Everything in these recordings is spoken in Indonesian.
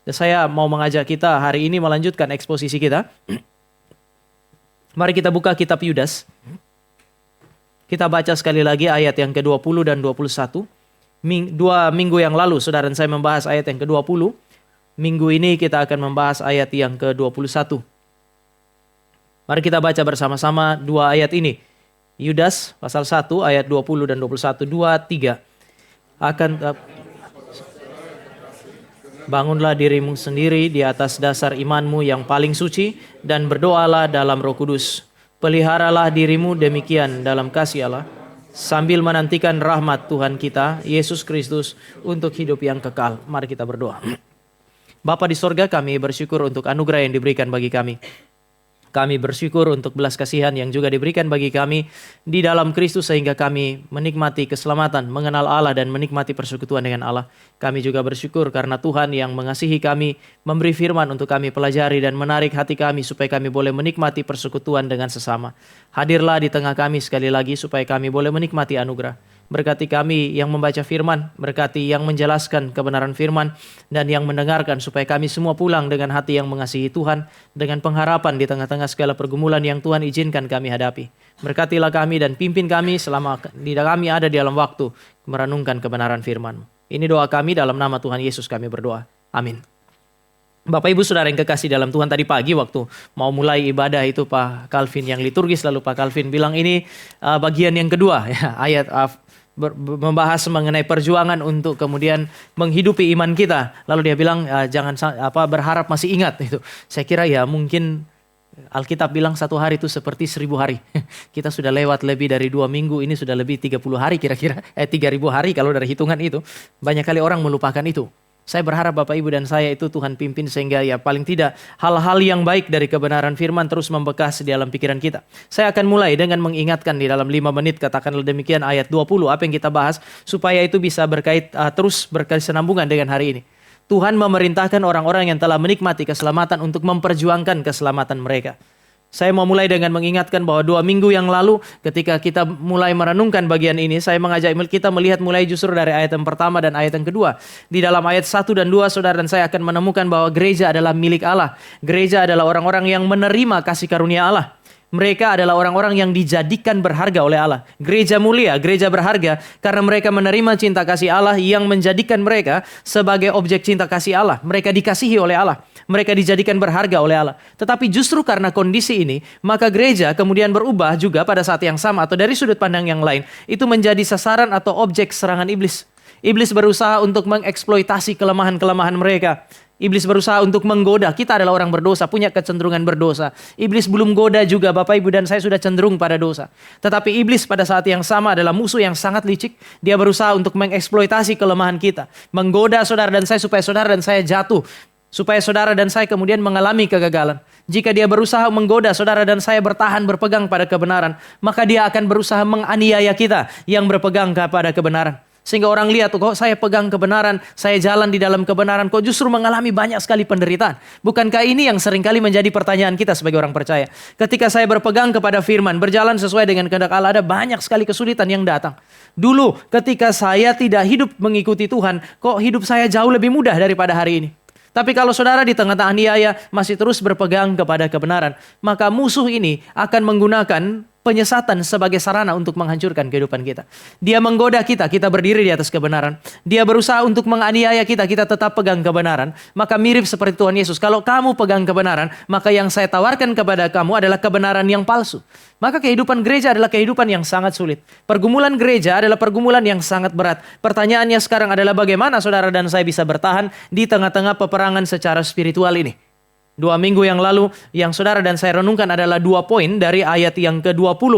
Dan saya mau mengajak kita hari ini melanjutkan eksposisi kita. Mari kita buka kitab Yudas. Kita baca sekali lagi ayat yang ke-20 dan 21. 2 minggu yang lalu saudara dan saya membahas ayat yang ke-20. Minggu ini kita akan membahas ayat yang ke-21. Mari kita baca bersama-sama 2 ayat ini. Yudas pasal 1 ayat 20 dan 21. 2, 3. Bangunlah dirimu sendiri di atas dasar imanmu yang paling suci dan berdoalah dalam Roh Kudus. Peliharalah dirimu demikian dalam kasih Allah, sambil menantikan rahmat Tuhan kita, Yesus Kristus, untuk hidup yang kekal. Mari kita berdoa. Bapa di sorga, kami bersyukur untuk anugerah yang diberikan bagi kami. Kami bersyukur untuk belas kasihan yang juga diberikan bagi kami di dalam Kristus sehingga kami menikmati keselamatan, mengenal Allah dan menikmati persekutuan dengan Allah. Kami juga bersyukur karena Tuhan yang mengasihi kami, memberi firman untuk kami pelajari dan menarik hati kami supaya kami boleh menikmati persekutuan dengan sesama. Hadirlah di tengah kami sekali lagi supaya kami boleh menikmati anugerah. Berkati kami yang membaca firman, berkati yang menjelaskan kebenaran firman, dan yang mendengarkan supaya kami semua pulang dengan hati yang mengasihi Tuhan, dengan pengharapan di tengah-tengah segala pergumulan yang Tuhan izinkan kami hadapi. Berkatilah kami dan pimpin kami selama kami ada di dalam waktu merenungkan kebenaran firman. Ini doa kami dalam nama Tuhan Yesus kami berdoa. Amin. Bapak Ibu Saudara yang kekasih dalam Tuhan, tadi pagi waktu mau mulai ibadah itu Pak Calvin yang liturgis, lalu Pak Calvin bilang ini bagian yang kedua ya, ayat membahas mengenai perjuangan untuk kemudian menghidupi iman kita. Lalu dia bilang jangan berharap masih ingat itu. Saya kira ya mungkin Alkitab bilang 1 hari itu seperti 1000 hari. Kita sudah lewat lebih dari 2 minggu, ini sudah lebih 30 hari kira-kira. 3000 hari kalau dari hitungan itu. Banyak kali orang melupakan itu. Saya berharap Bapak Ibu dan saya itu Tuhan pimpin sehingga ya paling tidak hal-hal yang baik dari kebenaran firman terus membekas di dalam pikiran kita. Saya akan mulai dengan mengingatkan di dalam 5 menit, katakanlah demikian ayat 20 apa yang kita bahas supaya itu bisa terus berkesinambungan dengan hari ini. Tuhan memerintahkan orang-orang yang telah menikmati keselamatan untuk memperjuangkan keselamatan mereka. Saya mau mulai dengan mengingatkan bahwa 2 minggu yang lalu ketika kita mulai merenungkan bagian ini, saya mengajak kita melihat mulai justru dari ayat yang pertama dan ayat yang kedua. Di dalam ayat 1 dan 2 saudara dan saya akan menemukan bahwa gereja adalah milik Allah. Gereja adalah orang-orang yang menerima kasih karunia Allah. Mereka adalah orang-orang yang dijadikan berharga oleh Allah. Gereja mulia, gereja berharga karena mereka menerima cinta kasih Allah yang menjadikan mereka sebagai objek cinta kasih Allah. Mereka dikasihi oleh Allah. Mereka dijadikan berharga oleh Allah. Tetapi justru karena kondisi ini, maka gereja kemudian berubah juga pada saat yang sama atau dari sudut pandang yang lain. Itu menjadi sasaran atau objek serangan iblis. Iblis berusaha untuk mengeksploitasi kelemahan-kelemahan mereka. Iblis berusaha untuk menggoda. Kita adalah orang berdosa, punya kecenderungan berdosa. Iblis belum goda juga, Bapak Ibu dan saya sudah cenderung pada dosa. Tetapi iblis pada saat yang sama adalah musuh yang sangat licik. Dia berusaha untuk mengeksploitasi kelemahan kita. Menggoda saudara dan saya supaya saudara dan saya jatuh. Supaya saudara dan saya kemudian mengalami kegagalan. Jika dia berusaha menggoda saudara dan saya bertahan berpegang pada kebenaran, maka dia akan berusaha menganiaya kita yang berpegang kepada kebenaran. Sehingga orang lihat, kok saya pegang kebenaran, saya jalan di dalam kebenaran, kok justru mengalami banyak sekali penderitaan. Bukankah ini yang seringkali menjadi pertanyaan kita sebagai orang percaya? Ketika saya berpegang kepada firman, berjalan sesuai dengan kehendak Allah, ada banyak sekali kesulitan yang datang. Dulu ketika saya tidak hidup mengikuti Tuhan, kok hidup saya jauh lebih mudah daripada hari ini? Tapi kalau saudara di tengah-tengah aniaya masih terus berpegang kepada kebenaran, maka musuh ini akan menggunakan penyesatan sebagai sarana untuk menghancurkan kehidupan kita. Dia menggoda kita, kita berdiri di atas kebenaran. Dia berusaha untuk menganiaya kita, kita tetap pegang kebenaran. Maka mirip seperti Tuhan Yesus. Kalau kamu pegang kebenaran, maka yang saya tawarkan kepada kamu adalah kebenaran yang palsu. Maka kehidupan gereja adalah kehidupan yang sangat sulit. Pergumulan gereja adalah pergumulan yang sangat berat. Pertanyaannya sekarang adalah bagaimana saudara dan saya bisa bertahan di tengah-tengah peperangan secara spiritual ini. 2 minggu yang lalu yang saudara dan saya renungkan adalah 2 poin dari ayat yang ke-20.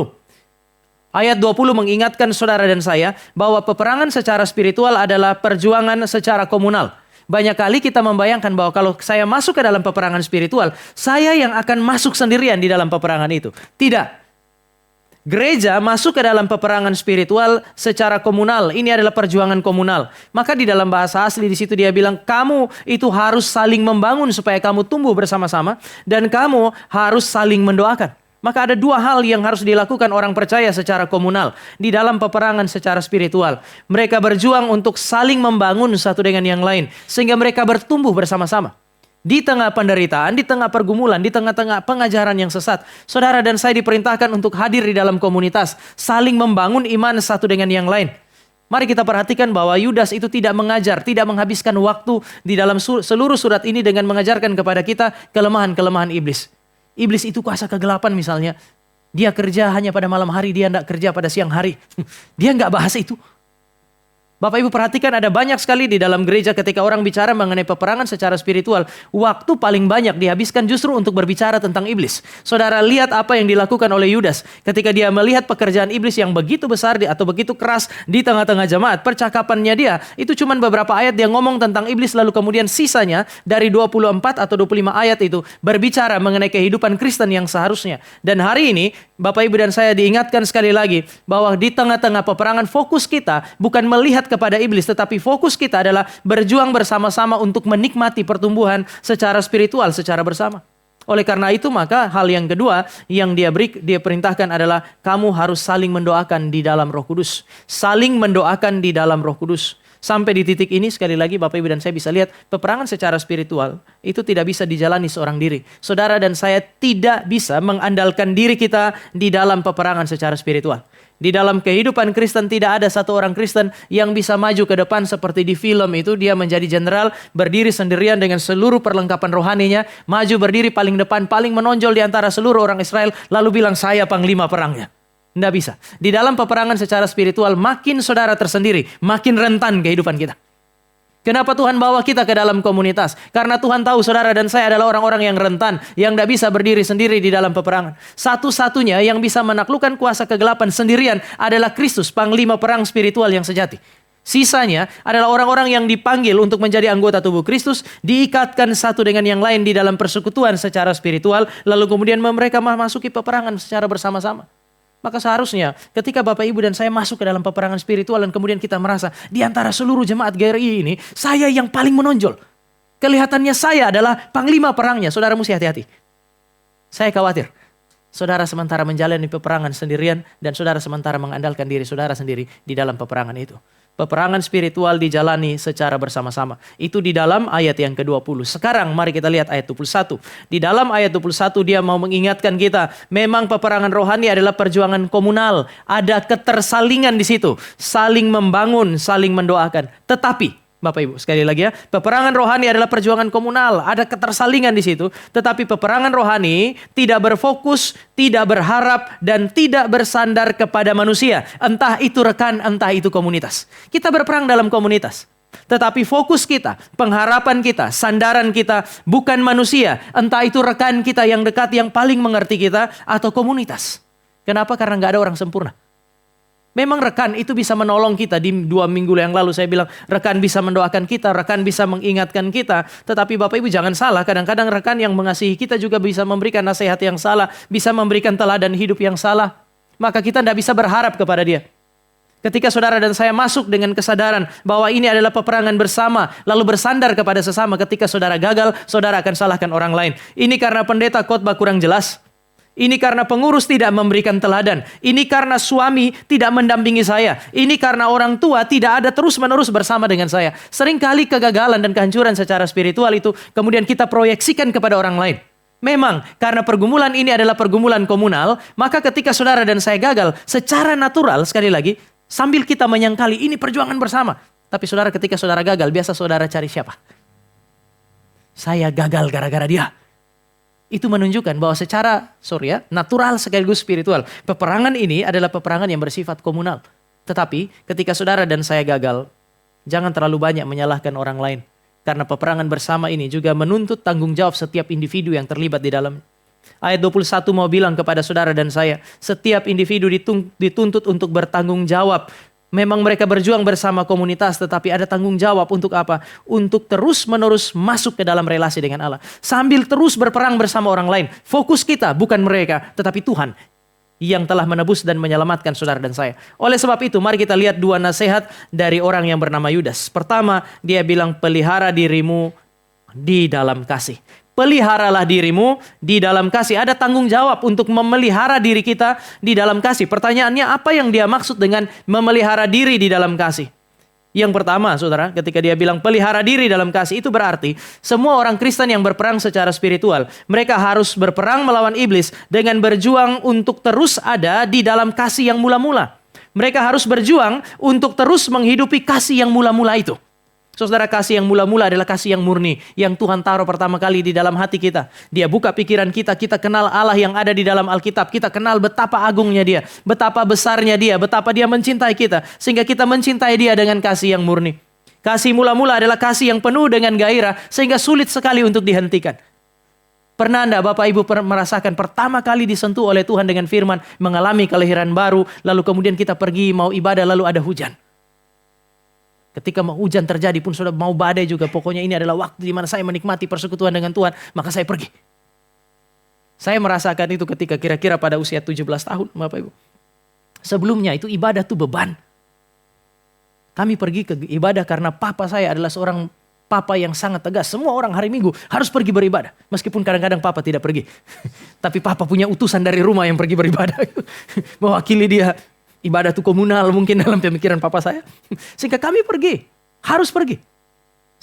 Ayat 20 mengingatkan saudara dan saya bahwa peperangan secara spiritual adalah perjuangan secara komunal. Banyak kali kita membayangkan bahwa kalau saya masuk ke dalam peperangan spiritual, saya yang akan masuk sendirian di dalam peperangan itu. Tidak. Gereja masuk ke dalam peperangan spiritual secara komunal. Ini adalah perjuangan komunal. Maka di dalam bahasa asli di situ dia bilang, kamu itu harus saling membangun supaya kamu tumbuh bersama-sama dan kamu harus saling mendoakan. Maka ada dua hal yang harus dilakukan orang percaya secara komunal di dalam peperangan secara spiritual. Mereka berjuang untuk saling membangun satu dengan yang lain sehingga mereka bertumbuh bersama-sama. Di tengah penderitaan, di tengah pergumulan, di tengah-tengah pengajaran yang sesat, saudara dan saya diperintahkan untuk hadir di dalam komunitas, saling membangun iman satu dengan yang lain. Mari kita perhatikan bahwa Yudas itu tidak mengajar, tidak menghabiskan waktu di dalam seluruh surat ini dengan mengajarkan kepada kita kelemahan-kelemahan iblis. Iblis itu kuasa kegelapan misalnya. Dia kerja hanya pada malam hari, dia tidak kerja pada siang hari. Dia nggak bahas itu. Bapak Ibu perhatikan ada banyak sekali di dalam gereja ketika orang bicara mengenai peperangan secara spiritual. Waktu paling banyak dihabiskan justru untuk berbicara tentang iblis. Saudara lihat apa yang dilakukan oleh Yudas. Ketika dia melihat pekerjaan iblis yang begitu besar atau begitu keras di tengah-tengah jemaat. Percakapannya dia itu cuma beberapa ayat dia ngomong tentang iblis. Lalu kemudian sisanya dari 24 atau 25 ayat itu berbicara mengenai kehidupan Kristen yang seharusnya. Dan hari ini Bapak Ibu dan saya diingatkan sekali lagi bahwa di tengah-tengah peperangan fokus kita bukan melihat kepada iblis, tetapi fokus kita adalah berjuang bersama-sama untuk menikmati pertumbuhan secara spiritual, secara bersama. Oleh karena itu maka hal yang kedua yang dia perintahkan adalah kamu harus saling mendoakan di dalam Roh Kudus. Saling mendoakan di dalam Roh Kudus. Sampai di titik ini sekali lagi Bapak Ibu dan saya bisa lihat peperangan secara spiritual itu tidak bisa dijalani seorang diri. Saudara dan saya tidak bisa mengandalkan diri kita di dalam peperangan secara spiritual. Di dalam kehidupan Kristen tidak ada satu orang Kristen yang bisa maju ke depan seperti di film itu. Dia menjadi jenderal, berdiri sendirian dengan seluruh perlengkapan rohaninya. Maju berdiri paling depan, paling menonjol di antara seluruh orang Israel. Lalu bilang saya panglima perangnya. Tidak bisa. Di dalam peperangan secara spiritual makin saudara tersendiri, makin rentan kehidupan kita. Kenapa Tuhan bawa kita ke dalam komunitas? Karena Tuhan tahu saudara dan saya adalah orang-orang yang rentan, yang tidak bisa berdiri sendiri di dalam peperangan. Satu-satunya yang bisa menaklukkan kuasa kegelapan sendirian adalah Kristus, panglima perang spiritual yang sejati. Sisanya adalah orang-orang yang dipanggil untuk menjadi anggota tubuh Kristus, diikatkan satu dengan yang lain di dalam persekutuan secara spiritual, lalu kemudian mereka memasuki peperangan secara bersama-sama. Maka seharusnya ketika Bapak Ibu dan saya masuk ke dalam peperangan spiritual dan kemudian kita merasa di antara seluruh jemaat GRI ini, saya yang paling menonjol. Kelihatannya saya adalah panglima perangnya. Saudara mesti hati-hati. Saya khawatir. Saudara sementara menjalani peperangan sendirian dan saudara sementara mengandalkan diri saudara sendiri di dalam peperangan itu. Peperangan spiritual dijalani secara bersama-sama. Itu di dalam ayat yang ke-20. Sekarang mari kita lihat ayat 21. Di dalam ayat 21 dia mau mengingatkan kita. Memang peperangan rohani adalah perjuangan komunal. Ada ketersalingan di situ. Saling membangun, saling mendoakan. Tetapi Bapak Ibu, sekali lagi ya, peperangan rohani adalah perjuangan komunal, ada ketersalingan di situ, tetapi peperangan rohani tidak berfokus, tidak berharap, dan tidak bersandar kepada manusia. Entah itu rekan, entah itu komunitas. Kita berperang dalam komunitas. Tetapi fokus kita, pengharapan kita, sandaran kita bukan manusia. Entah itu rekan kita yang dekat, yang paling mengerti kita, atau komunitas. Kenapa? Karena nggak ada orang sempurna. Memang rekan itu bisa menolong kita. Di 2 minggu yang lalu saya bilang rekan bisa mendoakan kita, rekan bisa mengingatkan kita. Tetapi Bapak Ibu jangan salah, kadang-kadang rekan yang mengasihi kita juga bisa memberikan nasihat yang salah, bisa memberikan teladan hidup yang salah. Maka kita tidak bisa berharap kepada dia. Ketika saudara dan saya masuk dengan kesadaran bahwa ini adalah peperangan bersama, lalu bersandar kepada sesama, ketika saudara gagal, saudara akan salahkan orang lain. Ini karena pendeta khotbah kurang jelas. Ini karena pengurus tidak memberikan teladan. Ini karena suami tidak mendampingi saya. Ini karena orang tua tidak ada terus-menerus bersama dengan saya. Seringkali kegagalan dan kehancuran secara spiritual itu kemudian kita proyeksikan kepada orang lain. Memang karena pergumulan ini adalah pergumulan komunal, maka ketika saudara dan saya gagal, secara natural sekali lagi, sambil kita menyangkali ini perjuangan bersama. Tapi saudara ketika saudara gagal, biasa saudara cari siapa? Saya gagal gara-gara dia. Itu menunjukkan bahwa secara natural sekaligus spiritual. Peperangan ini adalah peperangan yang bersifat komunal. Tetapi ketika saudara dan saya gagal, jangan terlalu banyak menyalahkan orang lain. Karena peperangan bersama ini juga menuntut tanggung jawab setiap individu yang terlibat di dalam. Ayat 21 mau bilang kepada saudara dan saya, setiap individu dituntut untuk bertanggung jawab. Memang mereka berjuang bersama komunitas, tetapi ada tanggung jawab untuk apa? Untuk terus-menerus masuk ke dalam relasi dengan Allah. Sambil terus berperang bersama orang lain. Fokus kita bukan mereka, tetapi Tuhan yang telah menebus dan menyelamatkan saudara dan saya. Oleh sebab itu, mari kita lihat 2 nasihat dari orang yang bernama Yudas. Pertama, dia bilang pelihara dirimu di dalam kasih. peliharalah dirimu di dalam kasih. Ada tanggung jawab untuk memelihara diri kita di dalam kasih. Pertanyaannya, apa yang dia maksud dengan memelihara diri di dalam kasih? Yang pertama, saudara, ketika dia bilang pelihara diri dalam kasih, itu berarti semua orang Kristen yang berperang secara spiritual, mereka harus berperang melawan iblis dengan berjuang untuk terus ada di dalam kasih yang mula-mula. Mereka harus berjuang untuk terus menghidupi kasih yang mula-mula itu. Saudara, kasih yang mula-mula adalah kasih yang murni, yang Tuhan taruh pertama kali di dalam hati kita. Dia buka pikiran kita, kita kenal Allah yang ada di dalam Alkitab. Kita kenal betapa agungnya dia, betapa besarnya dia, betapa dia mencintai kita. Sehingga kita mencintai dia dengan kasih yang murni. Kasih mula-mula adalah kasih yang penuh dengan gairah, sehingga sulit sekali untuk dihentikan. Pernah Anda, Bapak Ibu, merasakan pertama kali disentuh oleh Tuhan dengan firman, mengalami kelahiran baru, lalu kemudian kita pergi mau ibadah, lalu ada hujan. Ketika mau hujan terjadi pun sudah mau badai juga. Pokoknya ini adalah waktu di mana saya menikmati persekutuan dengan Tuhan. Maka saya pergi. Saya merasakan itu ketika kira-kira pada usia 17 tahun, Bapak Ibu. Sebelumnya itu ibadah itu beban. Kami pergi ke ibadah karena papa saya adalah seorang papa yang sangat tegas. Semua orang hari Minggu harus pergi beribadah. Meskipun kadang-kadang papa tidak pergi. Tapi papa punya utusan dari rumah yang pergi beribadah. Mewakili dia. Ibadah itu komunal mungkin dalam pemikiran papa saya. Sehingga kami pergi. Harus pergi.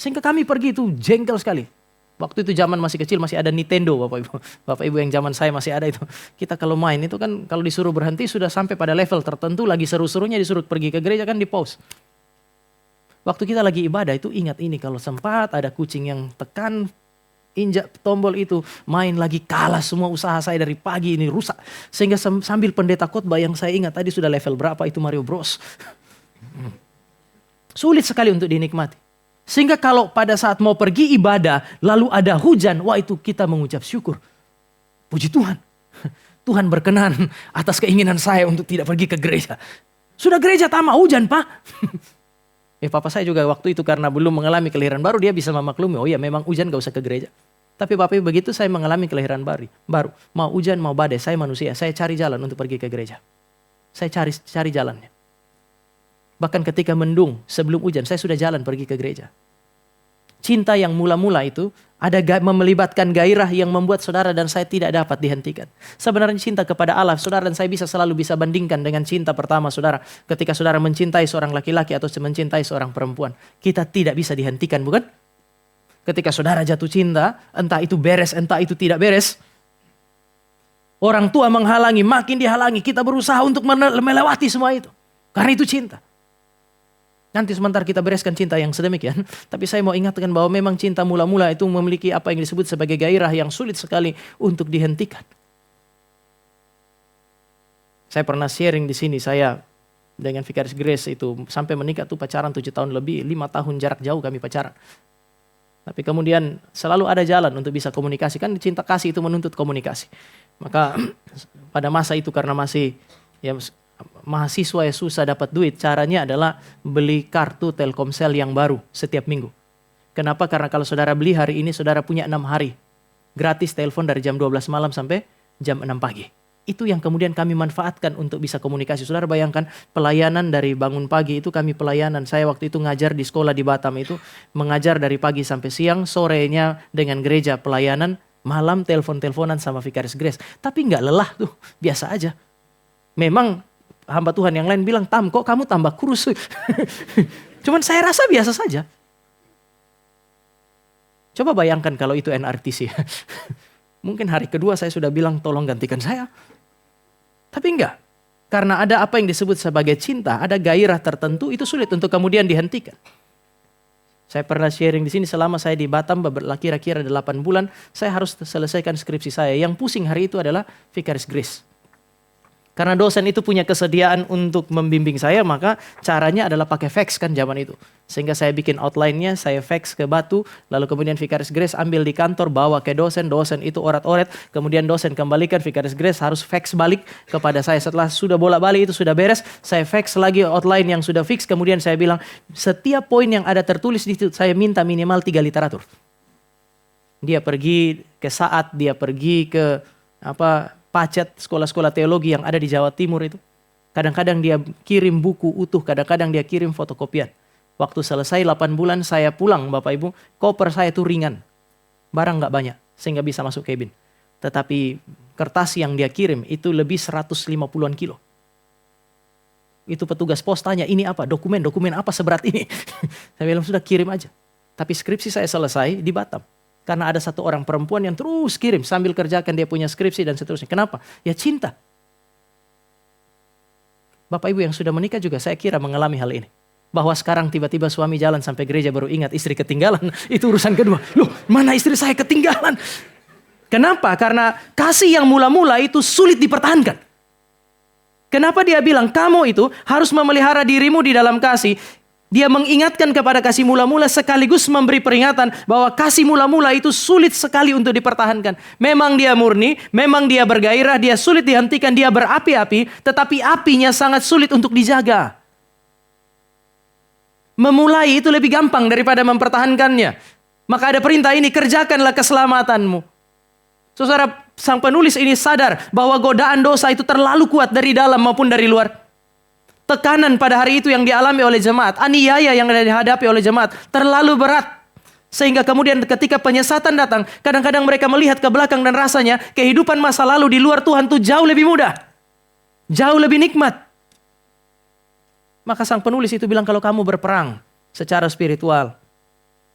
Sehingga kami pergi itu jengkel sekali. Waktu itu zaman masih kecil masih ada Nintendo Bapak Ibu. Bapak Ibu yang zaman saya masih ada itu. Kita kalau main itu kan kalau disuruh berhenti sudah sampai pada level tertentu. Lagi seru-serunya disuruh pergi ke gereja kan di pause. Waktu kita lagi ibadah itu ingat ini. Kalau sempat ada kucing yang tekan. Injak tombol itu, main lagi, kalah semua usaha saya dari pagi ini rusak. Sehingga sambil pendeta khotbah yang saya ingat tadi sudah level berapa itu Mario Bros. Sulit sekali untuk dinikmati. Sehingga kalau pada saat mau pergi ibadah, lalu ada hujan, wah itu kita mengucap syukur. Puji Tuhan. Tuhan berkenan atas keinginan saya untuk tidak pergi ke gereja. Sudah gereja tamat hujan Pak. Papa saya juga waktu itu karena belum mengalami kelahiran baru, dia bisa memaklumi, oh ya memang hujan gak usah ke gereja. Tapi Bapak Ibu begitu saya mengalami kelahiran baru. Mau hujan, mau badai, saya manusia. Saya cari jalan untuk pergi ke gereja. Saya cari jalannya. Bahkan ketika mendung, sebelum hujan, saya sudah jalan pergi ke gereja. Cinta yang mula-mula itu ada melibatkan gairah yang membuat saudara dan saya tidak dapat dihentikan. Sebenarnya cinta kepada Allah, saudara dan saya selalu bisa bandingkan dengan cinta pertama saudara. Ketika saudara mencintai seorang laki-laki atau mencintai seorang perempuan. Kita tidak bisa dihentikan, bukan? Ketika saudara jatuh cinta, entah itu beres, entah itu tidak beres. Orang tua menghalangi, makin dihalangi. Kita berusaha untuk melewati semua itu. Karena itu cinta. Nanti sebentar kita bereskan cinta yang sedemikian. Tapi saya mau ingatkan bahwa memang cinta mula-mula itu memiliki apa yang disebut sebagai gairah yang sulit sekali untuk dihentikan. Saya pernah sharing di sini, saya dengan Vicaris Grace itu sampai menikah tuh pacaran 7 tahun lebih, 5 tahun jarak jauh kami pacaran. Tapi kemudian selalu ada jalan untuk bisa komunikasi. Kan cinta kasih itu menuntut komunikasi. Maka pada masa itu karena masih ya, mahasiswa yang susah dapat duit. Caranya adalah beli kartu Telkomsel yang baru setiap minggu. Kenapa? Karena kalau saudara beli hari ini saudara punya 6 hari. Gratis telepon dari jam 12 malam sampai jam 6 pagi. Itu yang kemudian kami manfaatkan untuk bisa komunikasi. Saudara bayangkan pelayanan dari bangun pagi itu kami pelayanan. Saya waktu itu ngajar di sekolah di Batam itu. Mengajar dari pagi sampai siang. Sorenya dengan gereja pelayanan. Malam telepon-teleponan sama Vicaris Grace. Tapi nggak lelah tuh. Biasa aja. Memang hamba Tuhan yang lain bilang, Tam kok kamu tambah kurus. Cuman saya rasa biasa saja. Coba bayangkan kalau itu NRTC. Mungkin hari kedua saya sudah bilang tolong gantikan saya. Tapi enggak. Karena ada apa yang disebut sebagai cinta, ada gairah tertentu, itu sulit untuk kemudian dihentikan. Saya pernah sharing di sini selama saya di Batam kira-kira 8 bulan, saya harus selesaikan skripsi saya. Yang pusing hari itu adalah Vicaris Grace. Karena dosen itu punya kesediaan untuk membimbing saya, maka caranya adalah pakai fax kan zaman itu. Sehingga saya bikin outline-nya, saya fax ke Batu, lalu kemudian Vicaris Grace ambil di kantor, bawa ke dosen itu orat-oret, kemudian dosen kembalikan, Vicaris Grace harus fax balik kepada saya. Setelah sudah bolak-balik itu sudah beres, saya fax lagi outline yang sudah fix, kemudian saya bilang, setiap poin yang ada tertulis di situ, saya minta minimal 3 literatur. Dia pergi ke Saat, dia pergi ke Pacet, sekolah-sekolah teologi yang ada di Jawa Timur itu. Kadang-kadang dia kirim buku utuh, kadang-kadang dia kirim fotokopian. Waktu selesai 8 bulan saya pulang Bapak Ibu, koper saya itu ringan. Barang gak banyak. sehingga bisa masuk cabin. Tetapi kertas yang dia kirim itu lebih 150-an kilo. Itu petugas pos tanya, ini apa? Dokumen apa seberat ini? Saya bilang, sudah kirim aja. Tapi skripsi saya selesai di Batam. Karena ada satu orang perempuan yang terus kirim sambil kerjakan dia punya skripsi dan seterusnya. Kenapa? Ya cinta. Bapak Ibu yang sudah menikah juga saya kira mengalami hal ini. Bahwa sekarang tiba-tiba suami jalan sampai gereja baru ingat istri ketinggalan. Itu urusan kedua. Loh, mana istri saya ketinggalan? Kenapa? Karena kasih yang mula-mula itu sulit dipertahankan. Kenapa dia bilang kamu itu harus memelihara dirimu di dalam kasih? Dia mengingatkan kepada kasih mula-mula sekaligus memberi peringatan bahwa kasih mula-mula itu sulit sekali untuk dipertahankan. Memang dia murni, memang dia bergairah, dia sulit dihentikan, dia berapi-api, tetapi apinya sangat sulit untuk dijaga. Memulai itu lebih gampang daripada mempertahankannya. Maka ada perintah ini, kerjakanlah keselamatanmu. Saudara, sang penulis ini sadar bahwa godaan dosa itu terlalu kuat dari dalam maupun dari luar. Tekanan pada hari itu yang dialami oleh jemaat, aniaya yang dihadapi oleh jemaat terlalu berat. Sehingga kemudian ketika penyesatan datang, kadang-kadang mereka melihat ke belakang dan rasanya kehidupan masa lalu di luar Tuhan itu jauh lebih mudah. Jauh lebih nikmat. Maka sang penulis itu bilang, kalau kamu berperang secara spiritual,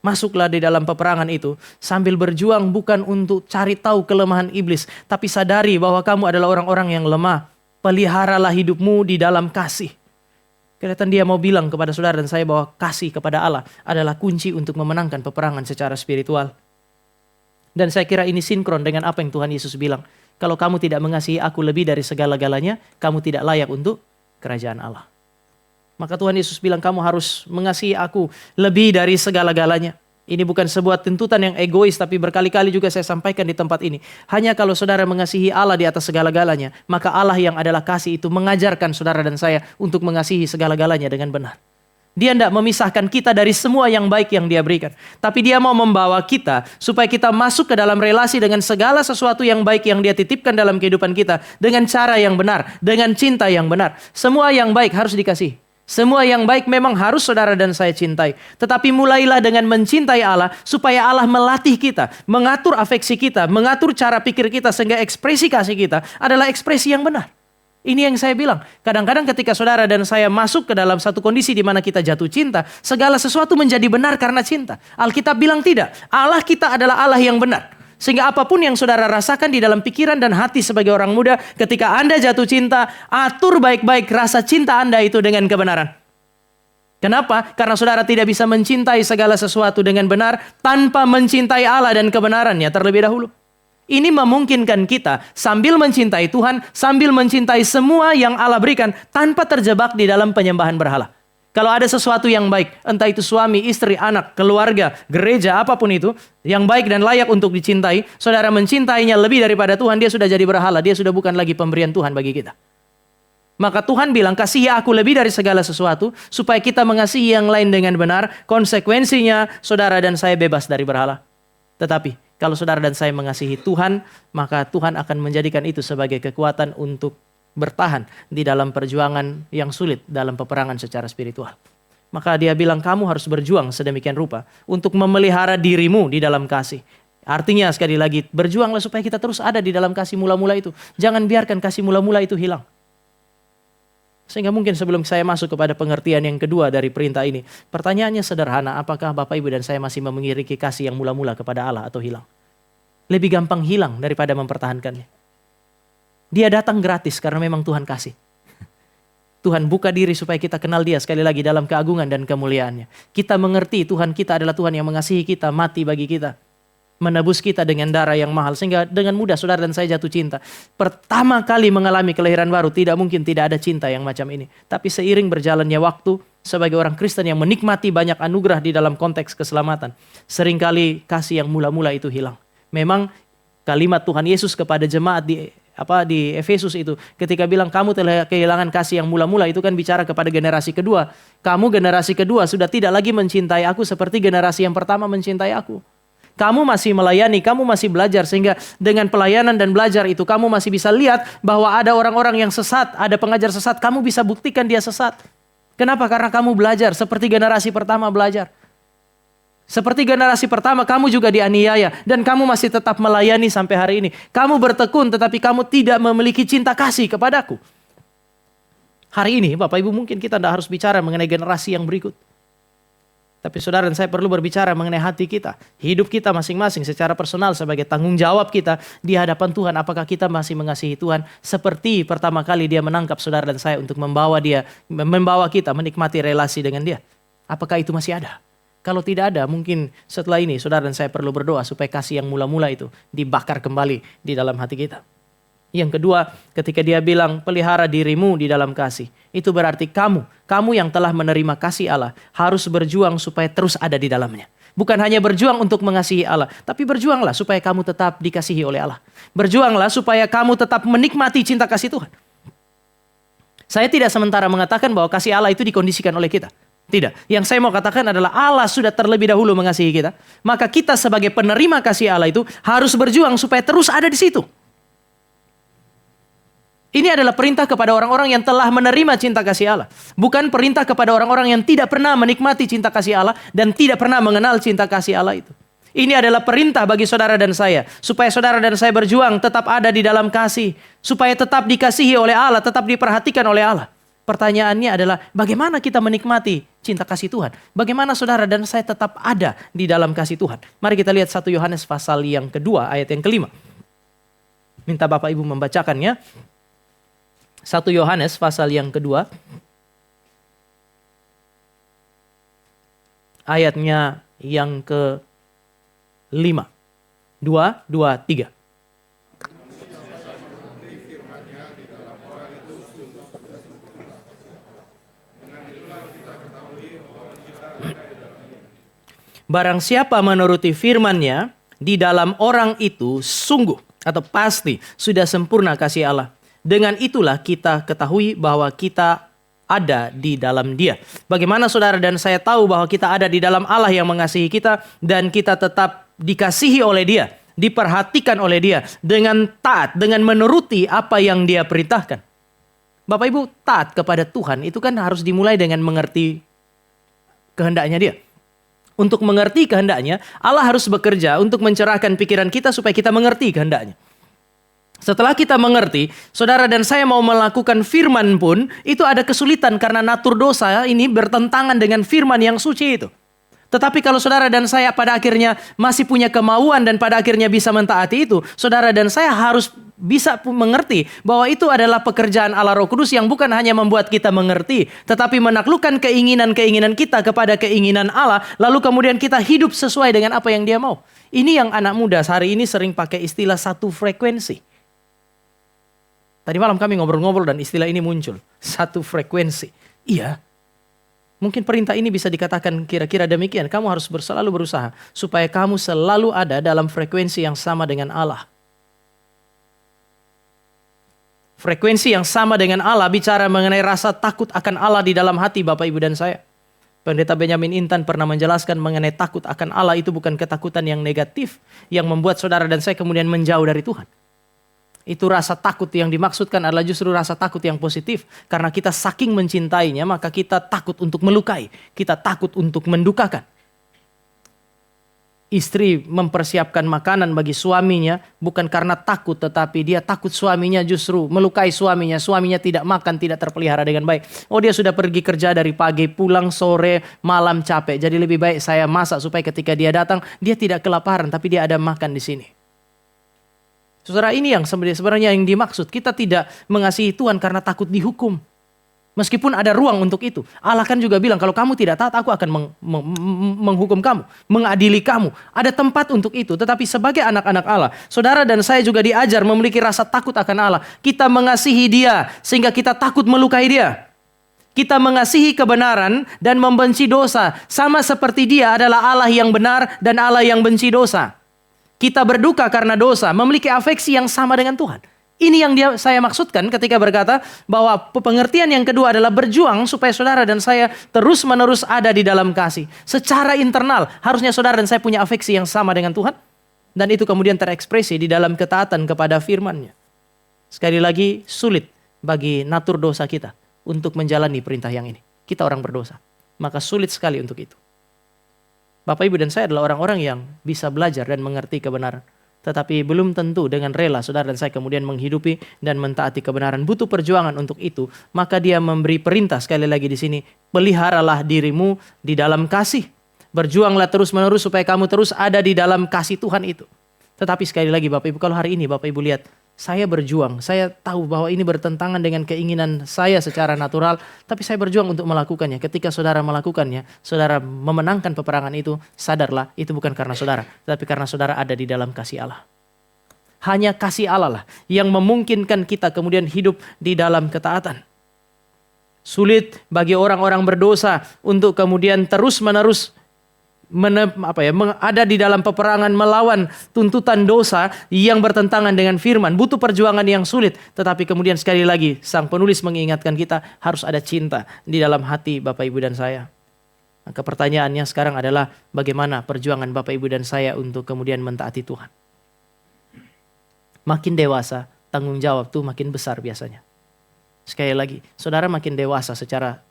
masuklah di dalam peperangan itu sambil berjuang bukan untuk cari tahu kelemahan iblis, tapi sadari bahwa kamu adalah orang-orang yang lemah. Peliharalah hidupmu di dalam kasih. Kelihatan dia mau bilang kepada saudara dan saya bahwa kasih kepada Allah adalah kunci untuk memenangkan peperangan secara spiritual. Dan saya kira ini sinkron dengan apa yang Tuhan Yesus bilang. Kalau kamu tidak mengasihi aku lebih dari segala-galanya, kamu tidak layak untuk kerajaan Allah. Maka Tuhan Yesus bilang kamu harus mengasihi aku lebih dari segala-galanya. Ini bukan sebuah tuntutan yang egois, tapi berkali-kali juga saya sampaikan di tempat ini. Hanya kalau saudara mengasihi Allah di atas segala-galanya, maka Allah yang adalah kasih itu mengajarkan saudara dan saya untuk mengasihi segala-galanya dengan benar. Dia tidak memisahkan kita dari semua yang baik yang dia berikan. Tapi dia mau membawa kita supaya kita masuk ke dalam relasi dengan segala sesuatu yang baik yang dia titipkan dalam kehidupan kita. Dengan cara yang benar, dengan cinta yang benar. Semua yang baik harus dikasihi. Semua yang baik memang harus saudara dan saya cintai. Tetapi mulailah dengan mencintai Allah supaya Allah melatih kita, mengatur afeksi kita, mengatur cara pikir kita sehingga ekspresi kasih kita adalah ekspresi yang benar. Ini yang saya bilang. Kadang-kadang ketika saudara dan saya masuk ke dalam satu kondisi di mana kita jatuh cinta, segala sesuatu menjadi benar karena cinta. Alkitab bilang tidak. Allah kita adalah Allah yang benar. Sehingga apapun yang saudara rasakan di dalam pikiran dan hati sebagai orang muda, ketika Anda jatuh cinta, atur baik-baik rasa cinta Anda itu dengan kebenaran. Kenapa? Karena saudara tidak bisa mencintai segala sesuatu dengan benar tanpa mencintai Allah dan kebenarannya terlebih dahulu. Ini memungkinkan kita sambil mencintai Tuhan, sambil mencintai semua yang Allah berikan tanpa terjebak di dalam penyembahan berhala. Kalau ada sesuatu yang baik, entah itu suami, istri, anak, keluarga, gereja, apapun itu, yang baik dan layak untuk dicintai, saudara mencintainya lebih daripada Tuhan, dia sudah jadi berhala, dia sudah bukan lagi pemberian Tuhan bagi kita. Maka Tuhan bilang, kasihi aku lebih dari segala sesuatu, supaya kita mengasihi yang lain dengan benar, konsekuensinya saudara dan saya bebas dari berhala. Tetapi, kalau saudara dan saya mengasihi Tuhan, maka Tuhan akan menjadikan itu sebagai kekuatan untuk bertahan di dalam perjuangan yang sulit dalam peperangan secara spiritual. Maka dia bilang kamu harus berjuang sedemikian rupa untuk memelihara dirimu di dalam kasih. Artinya sekali lagi berjuanglah supaya kita terus ada di dalam kasih mula-mula itu. Jangan biarkan kasih mula-mula itu hilang. Sehingga mungkin sebelum saya masuk kepada pengertian yang kedua dari perintah ini, pertanyaannya sederhana, apakah Bapak Ibu dan saya masih memiliki kasih yang mula-mula kepada Allah atau hilang? Lebih gampang hilang daripada mempertahankannya. Dia datang gratis karena memang Tuhan kasih. Tuhan buka diri supaya kita kenal dia sekali lagi dalam keagungan dan kemuliaannya. Kita mengerti Tuhan kita adalah Tuhan yang mengasihi kita, mati bagi kita. Menebus kita dengan darah yang mahal. Sehingga dengan mudah saudara dan saya jatuh cinta. Pertama kali mengalami kelahiran baru, tidak mungkin tidak ada cinta yang macam ini. Tapi seiring berjalannya waktu, sebagai orang Kristen yang menikmati banyak anugerah di dalam konteks keselamatan, seringkali kasih yang mula-mula itu hilang. Memang kalimat Tuhan Yesus kepada jemaat di Efesus itu ketika bilang kamu telah kehilangan kasih yang mula-mula, itu kan bicara kepada generasi kedua. Kamu generasi kedua sudah tidak lagi mencintai aku seperti generasi yang pertama mencintai aku. Kamu masih melayani, kamu masih belajar, sehingga dengan pelayanan dan belajar itu kamu masih bisa lihat bahwa ada orang-orang yang sesat, ada pengajar sesat, kamu bisa buktikan dia sesat. Kenapa? Karena kamu belajar seperti generasi pertama belajar. Seperti generasi pertama, kamu juga dianiaya dan kamu masih tetap melayani sampai hari ini. Kamu bertekun tetapi kamu tidak memiliki cinta kasih kepadaku. Hari ini Bapak Ibu mungkin kita tidak harus bicara mengenai generasi yang berikut. Tapi saudara dan saya perlu berbicara mengenai hati kita. Hidup kita masing-masing secara personal sebagai tanggung jawab kita di hadapan Tuhan. Apakah kita masih mengasihi Tuhan seperti pertama kali dia menangkap saudara dan saya untuk membawa kita menikmati relasi dengan dia. Apakah itu masih ada? Kalau tidak ada, mungkin setelah ini saudara dan saya perlu berdoa supaya kasih yang mula-mula itu dibakar kembali di dalam hati kita. Yang kedua, ketika dia bilang pelihara dirimu di dalam kasih. Itu berarti kamu yang telah menerima kasih Allah harus berjuang supaya terus ada di dalamnya. Bukan hanya berjuang untuk mengasihi Allah, tapi berjuanglah supaya kamu tetap dikasihi oleh Allah. Berjuanglah supaya kamu tetap menikmati cinta kasih Tuhan. Saya tidak sementara mengatakan bahwa kasih Allah itu dikondisikan oleh kita. Tidak. Yang saya mau katakan adalah Allah sudah terlebih dahulu mengasihi kita. Maka kita sebagai penerima kasih Allah itu harus berjuang supaya terus ada di situ. Ini adalah perintah kepada orang-orang yang telah menerima cinta kasih Allah. Bukan perintah kepada orang-orang yang tidak pernah menikmati cinta kasih Allah dan tidak pernah mengenal cinta kasih Allah itu. Ini adalah perintah bagi saudara dan saya. Supaya saudara dan saya berjuang tetap ada di dalam kasih. Supaya tetap dikasihi oleh Allah, tetap diperhatikan oleh Allah. Pertanyaannya adalah bagaimana kita menikmati cinta kasih Tuhan? Bagaimana saudara dan saya tetap ada di dalam kasih Tuhan? Mari kita lihat 1 Yohanes pasal yang kedua ayat yang kelima. Minta Bapak Ibu membacakannya. 1 Yohanes pasal yang kedua. Ayatnya yang ke-5. 2, 2, 3. Barang siapa menuruti firman-Nya, di dalam orang itu sungguh atau pasti sudah sempurna kasih Allah. Dengan itulah kita ketahui bahwa kita ada di dalam Dia. Bagaimana saudara dan saya tahu bahwa kita ada di dalam Allah yang mengasihi kita dan kita tetap dikasihi oleh Dia, diperhatikan oleh Dia dengan taat, dengan menuruti apa yang Dia perintahkan. Bapak Ibu, taat kepada Tuhan itu kan harus dimulai dengan mengerti kehendaknya Dia. Untuk mengerti kehendaknya, Allah harus bekerja untuk mencerahkan pikiran kita supaya kita mengerti kehendaknya. Setelah kita mengerti, saudara dan saya mau melakukan firman pun, itu ada kesulitan karena natur dosa ini bertentangan dengan firman yang suci itu. Tetapi kalau saudara dan saya pada akhirnya masih punya kemauan dan pada akhirnya bisa mentaati itu, saudara dan saya harus bisa mengerti bahwa itu adalah pekerjaan Allah Roh Kudus yang bukan hanya membuat kita mengerti, tetapi menaklukkan keinginan-keinginan kita kepada keinginan Allah, lalu kemudian kita hidup sesuai dengan apa yang Dia mau. Ini yang anak muda hari ini sering pakai istilah satu frekuensi. Tadi malam kami ngobrol-ngobrol dan istilah ini muncul. Satu frekuensi. Iya. Mungkin perintah ini bisa dikatakan kira-kira demikian. Kamu harus selalu berusaha supaya kamu selalu ada dalam frekuensi yang sama dengan Allah. Frekuensi yang sama dengan Allah bicara mengenai rasa takut akan Allah di dalam hati Bapak, Ibu, dan saya. Pendeta Benjamin Intan pernah menjelaskan mengenai takut akan Allah itu bukan ketakutan yang negatif yang membuat saudara dan saya kemudian menjauh dari Tuhan. Itu rasa takut yang dimaksudkan adalah justru rasa takut yang positif. Karena kita saking mencintainya, maka kita takut untuk melukai. Kita takut untuk mendukakan. Istri mempersiapkan makanan bagi suaminya bukan karena takut, tetapi dia takut suaminya justru melukai suaminya. Suaminya tidak makan, tidak terpelihara dengan baik. Oh, dia sudah pergi kerja dari pagi, pulang sore, malam capek. Jadi lebih baik saya masak supaya ketika dia datang, dia tidak kelaparan, tapi dia ada makan di sini. Saudara, ini yang sebenarnya yang dimaksud. Kita tidak mengasihi Tuhan karena takut dihukum. Meskipun ada ruang untuk itu. Allah kan juga bilang, kalau kamu tidak taat, aku akan menghukum kamu. Mengadili kamu. Ada tempat untuk itu. Tetapi sebagai anak-anak Allah, saudara dan saya juga diajar memiliki rasa takut akan Allah. Kita mengasihi Dia sehingga kita takut melukai Dia. Kita mengasihi kebenaran dan membenci dosa. Sama seperti Dia adalah Allah yang benar dan Allah yang benci dosa. Kita berduka karena dosa, memiliki afeksi yang sama dengan Tuhan. Ini yang saya maksudkan ketika berkata bahwa pengertian yang kedua adalah berjuang supaya saudara dan saya terus-menerus ada di dalam kasih. Secara internal, harusnya saudara dan saya punya afeksi yang sama dengan Tuhan. Dan itu kemudian terekspresi di dalam ketaatan kepada firman-Nya. Sekali lagi, sulit bagi natur dosa kita untuk menjalani perintah yang ini. Kita orang berdosa, maka sulit sekali untuk itu. Bapak, Ibu, dan saya adalah orang-orang yang bisa belajar dan mengerti kebenaran. Tetapi belum tentu dengan rela saudara dan saya kemudian menghidupi dan mentaati kebenaran. Butuh perjuangan untuk itu. Maka dia memberi perintah sekali lagi di sini. Peliharalah dirimu di dalam kasih. Berjuanglah terus-menerus supaya kamu terus ada di dalam kasih Tuhan itu. Tetapi sekali lagi Bapak Ibu, kalau hari ini Bapak Ibu lihat, saya berjuang, saya tahu bahwa ini bertentangan dengan keinginan saya secara natural, tapi saya berjuang untuk melakukannya. Ketika saudara melakukannya, saudara memenangkan peperangan itu, sadarlah itu bukan karena saudara, tapi karena saudara ada di dalam kasih Allah. Hanya kasih Allah lah yang memungkinkan kita kemudian hidup di dalam ketaatan. Sulit bagi orang-orang berdosa untuk kemudian terus-menerus ada di dalam peperangan melawan tuntutan dosa yang bertentangan dengan firman. Butuh perjuangan yang sulit. Tetapi kemudian sekali lagi sang penulis mengingatkan kita harus ada cinta di dalam hati Bapak, Ibu, dan saya. Maka pertanyaannya sekarang adalah bagaimana perjuangan Bapak, Ibu, dan saya untuk kemudian mentaati Tuhan. Makin dewasa, tanggung jawab tuh makin besar biasanya. Sekali lagi, saudara makin dewasa secara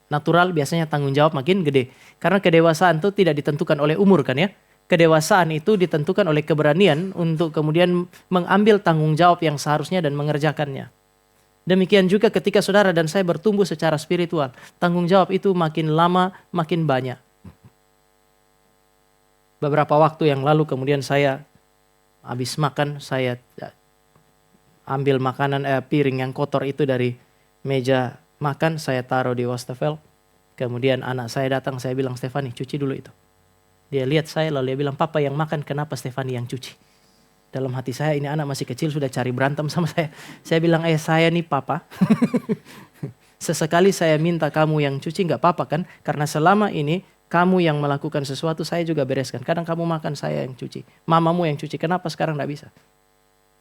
natural, biasanya tanggung jawab makin gede. Karena kedewasaan itu tidak ditentukan oleh umur kan ya. Kedewasaan itu ditentukan oleh keberanian untuk kemudian mengambil tanggung jawab yang seharusnya dan mengerjakannya. Demikian juga ketika saudara dan saya bertumbuh secara spiritual. Tanggung jawab itu makin lama makin banyak. Beberapa waktu yang lalu kemudian saya habis makan, saya ambil makanan piring yang kotor itu dari meja makan, saya taruh di wastafel. Kemudian anak saya datang, saya bilang, Stefani cuci dulu itu. Dia lihat saya lalu dia bilang, papa yang makan, kenapa Stefani yang cuci? Dalam hati saya, ini anak masih kecil sudah cari berantem sama saya. Saya bilang, saya nih papa. Sesekali saya minta kamu yang cuci, gak apa-apa kan? Karena selama ini kamu yang melakukan sesuatu, saya juga bereskan. Kadang kamu makan, saya yang cuci. Mamamu yang cuci, kenapa sekarang gak bisa?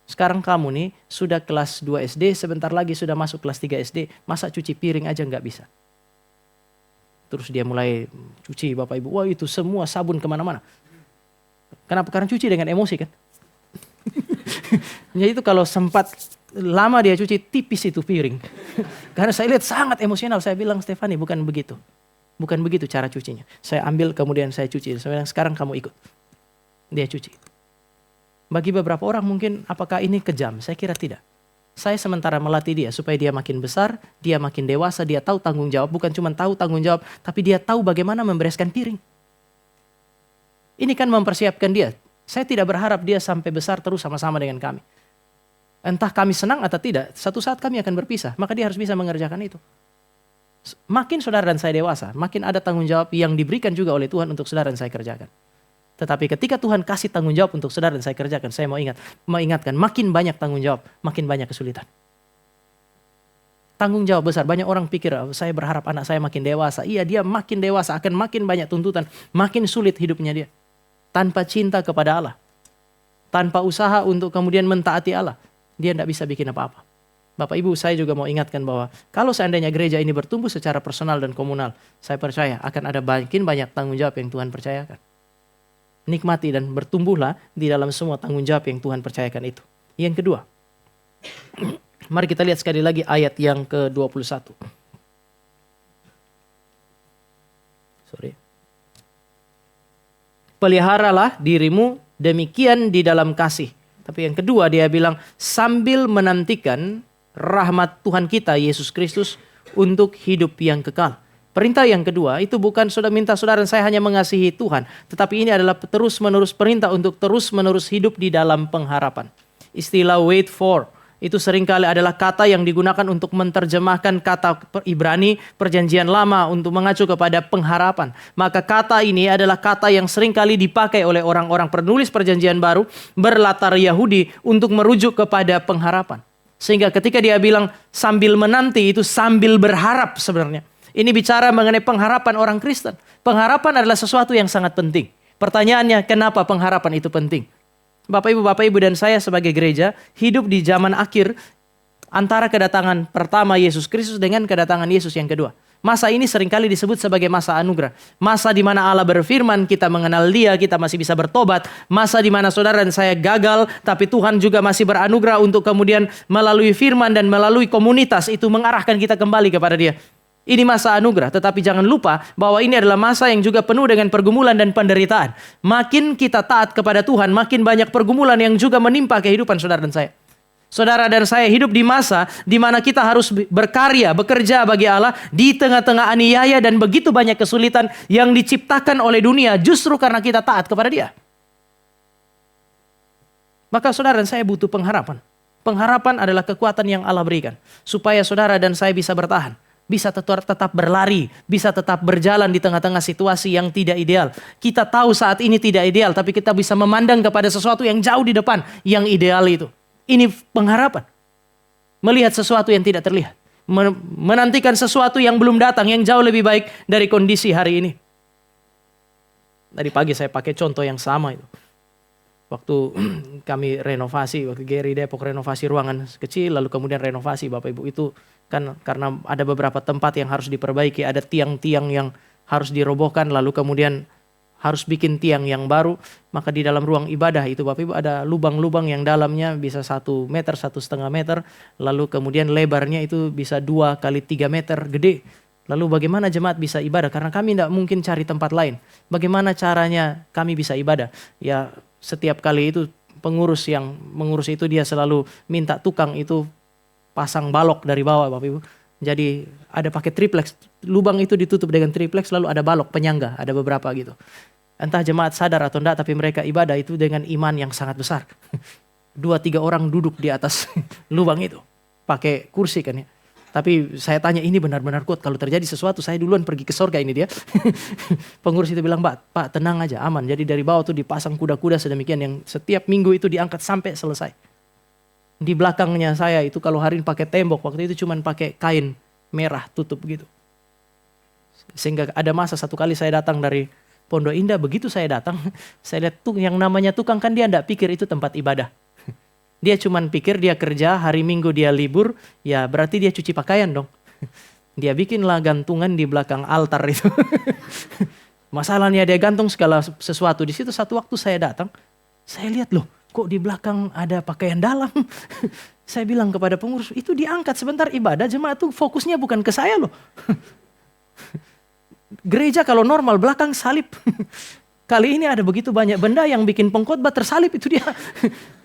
Sekarang kamu nih sudah kelas 2 SD, sebentar lagi sudah masuk kelas 3 SD, masa cuci piring aja nggak bisa? Terus dia mulai cuci Bapak Ibu, wah itu semua sabun kemana-mana. Kenapa? Karena cuci dengan emosi kan? Jadi itu kalau sempat lama dia cuci, tipis itu piring. Karena saya lihat sangat emosional, saya bilang, Stefani bukan begitu. Bukan begitu cara cucinya. Saya ambil kemudian saya cuci, saya bilang sekarang kamu ikut. Dia cuci. Bagi beberapa orang mungkin apakah ini kejam? Saya kira tidak. Saya sementara melatih dia supaya dia makin besar, dia makin dewasa, dia tahu tanggung jawab. Bukan cuma tahu tanggung jawab, tapi dia tahu bagaimana membereskan piring. Ini kan mempersiapkan dia. Saya tidak berharap dia sampai besar terus sama-sama dengan kami. Entah kami senang atau tidak, satu saat kami akan berpisah. Maka dia harus bisa mengerjakan itu. Makin saudara dan saya dewasa, makin ada tanggung jawab yang diberikan juga oleh Tuhan untuk saudara dan saya kerjakan. Tetapi ketika Tuhan kasih tanggung jawab untuk saudara dan saya kerjakan, saya mau ingatkan, makin banyak tanggung jawab, makin banyak kesulitan. Tanggung jawab besar, banyak orang pikir, saya berharap anak saya makin dewasa. Iya, dia makin dewasa, akan makin banyak tuntutan, makin sulit hidupnya dia. Tanpa cinta kepada Allah, tanpa usaha untuk kemudian mentaati Allah, dia tidak bisa bikin apa-apa. Bapak Ibu, saya juga mau ingatkan bahwa kalau seandainya gereja ini bertumbuh secara personal dan komunal, saya percaya akan ada makin banyak tanggung jawab yang Tuhan percayakan. Nikmati dan bertumbuhlah di dalam semua tanggung jawab yang Tuhan percayakan itu. Yang kedua, mari kita lihat sekali lagi ayat yang ke-21. Peliharalah dirimu demikian di dalam kasih. Tapi yang kedua dia bilang, sambil menantikan rahmat Tuhan kita Yesus Kristus untuk hidup yang kekal. Perintah yang kedua itu bukan sudah minta saudara dan saya hanya mengasihi Tuhan. Tetapi ini adalah terus-menerus perintah untuk terus-menerus hidup di dalam pengharapan. Istilah wait for itu seringkali adalah kata yang digunakan untuk menerjemahkan kata Ibrani perjanjian lama untuk mengacu kepada pengharapan. Maka kata ini adalah kata yang seringkali dipakai oleh orang-orang penulis perjanjian baru berlatar Yahudi untuk merujuk kepada pengharapan. Sehingga ketika dia bilang sambil menanti itu sambil berharap sebenarnya. Ini bicara mengenai pengharapan orang Kristen. Pengharapan adalah sesuatu yang sangat penting. Pertanyaannya, kenapa pengharapan itu penting? Bapak Ibu dan saya sebagai gereja hidup di zaman akhir antara kedatangan pertama Yesus Kristus dengan kedatangan Yesus yang kedua. Masa ini seringkali disebut sebagai masa anugerah. Masa di mana Allah berfirman, kita mengenal Dia, kita masih bisa bertobat. Masa di mana saudara dan saya gagal, tapi Tuhan juga masih beranugerah untuk kemudian melalui firman dan melalui komunitas itu mengarahkan kita kembali kepada Dia. Ini masa anugerah, tetapi jangan lupa bahwa ini adalah masa yang juga penuh dengan pergumulan dan penderitaan. Makin kita taat kepada Tuhan, makin banyak pergumulan yang juga menimpa kehidupan saudara dan saya. Saudara dan saya hidup di masa di mana kita harus berkarya, bekerja bagi Allah di tengah-tengah aniaya dan begitu banyak kesulitan yang diciptakan oleh dunia justru karena kita taat kepada Dia. Maka saudara dan saya butuh pengharapan. Pengharapan adalah kekuatan yang Allah berikan supaya saudara dan saya bisa bertahan. Bisa tetap berlari, bisa tetap berjalan di tengah-tengah situasi yang tidak ideal. Kita tahu saat ini tidak ideal, tapi kita bisa memandang kepada sesuatu yang jauh di depan, yang ideal itu. Ini pengharapan. Melihat sesuatu yang tidak terlihat. Menantikan sesuatu yang belum datang, yang jauh lebih baik dari kondisi hari ini. Tadi pagi saya pakai contoh yang sama itu. Waktu kami renovasi, waktu Gary Depok renovasi ruangan kecil, lalu kemudian renovasi Bapak Ibu itu kan karena ada beberapa tempat yang harus diperbaiki, ada tiang-tiang yang harus dirobohkan, lalu kemudian harus bikin tiang yang baru, maka di dalam ruang ibadah itu Bapak Ibu ada lubang-lubang yang dalamnya bisa 1 meter, 1,5 meter, lalu kemudian lebarnya itu bisa 2 kali 3 meter, gede. Lalu bagaimana jemaat bisa ibadah? Karena kami tidak mungkin cari tempat lain. Bagaimana caranya kami bisa ibadah? Ya setiap kali itu pengurus yang mengurus itu dia selalu minta tukang itu pasang balok dari bawah Bapak Ibu. Jadi ada pakai triplex, lubang itu ditutup dengan triplex lalu ada balok penyangga, ada beberapa gitu. Entah jemaat sadar atau enggak, tapi mereka ibadah itu dengan iman yang sangat besar. 2-3 orang duduk di atas lubang itu, pakai kursi kan ya. Tapi saya tanya ini benar-benar kuat, kalau terjadi sesuatu saya duluan pergi ke surga ini dia. Pengurus itu bilang, Pak tenang aja, aman. Jadi dari bawah tuh dipasang kuda-kuda sedemikian yang setiap minggu itu diangkat sampai selesai. Di belakangnya saya itu kalau hari ini pakai tembok, waktu itu cuman pakai kain merah tutup gitu. Sehingga ada masa satu kali saya datang dari Pondok Indah, begitu saya datang, saya lihat tuh yang namanya tukang kan dia enggak pikir itu tempat ibadah. Dia cuman pikir dia kerja, hari Minggu dia libur, ya berarti dia cuci pakaian dong. Dia bikinlah gantungan di belakang altar itu. Masalahnya dia gantung segala sesuatu. Di situ satu waktu saya datang, saya lihat loh, kok di belakang ada pakaian dalam. Saya bilang kepada pengurus, itu diangkat sebentar ibadah, jemaat tuh fokusnya bukan ke saya loh. Gereja kalau normal belakang salib. Kali ini ada begitu banyak benda yang bikin pengkhotbah tersalib itu dia.